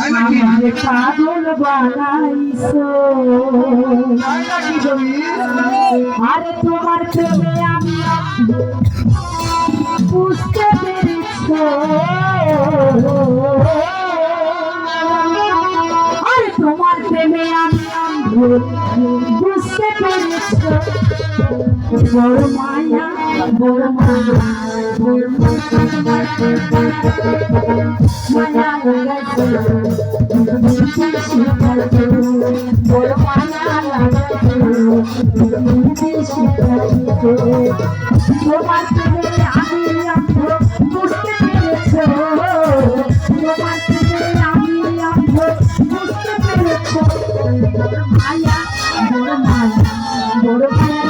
আমারে পাগল বানাইছো আরে তোমার প্রেমে আমি বুঝতে পেরেছো আরে তোমার প্রেমে আমি বুঝতে পেরেছো বড় মায়া বড় মায়া বড় মায়া লাগাইছো বড় মায়া লাগাইছো তোমার প্রেমে আমি বুঝতে পেরেছো তোমার প্রেমে আমি বুঝতে পেরেছো মায়া বড় মায়া বড় মায়া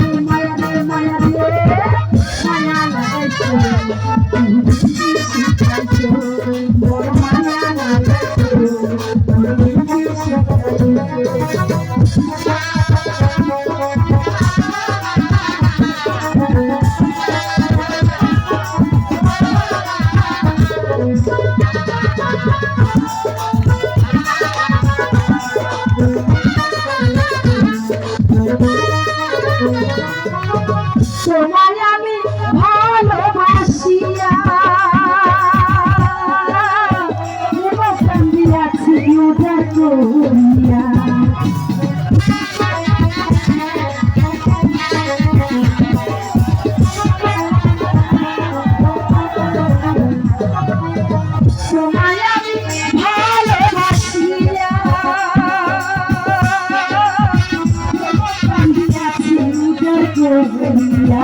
মায়া মায়া লাগাইছো বড় মায়া তোমায় আমি ভালোবাসিয়া মন দিয়াছি উদার করিয়া তোমায় আমি ভালোবাসিয়া মন দিয়াছি উদার করিয়া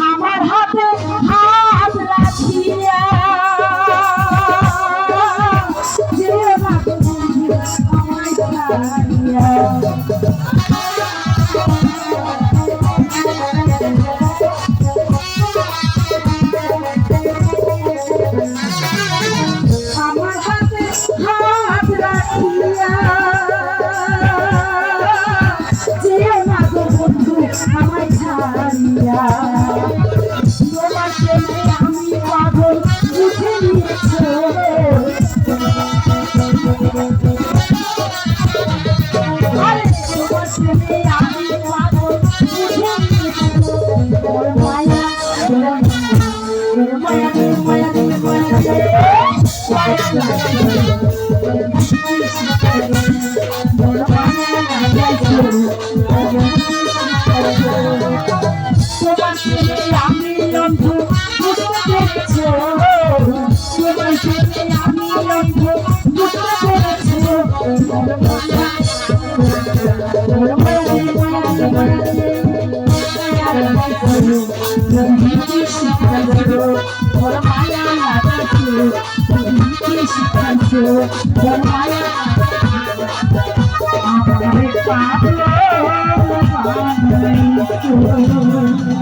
আমার হাতে হাত রাখিয়া আমায় ছাড়িয়া আমার হাতে হাত রাখিয়া আমায় ছাড়িয়া তোমার প্রেমে আমি পাগল বুঝে নিয়েছো আরে তোমার প্রেমে আমি পাগল বুঝে নিয়েছো বড় মায়া বড় মায়া মায়া বড় মায়া তোমার প্রেমে আমি অন্ধ বুঝতে পেরেছো তোমার প্রেমে আমি অন্ধ বুঝতে পেরেছো বড় মায়া আমার পাগল বানাইছো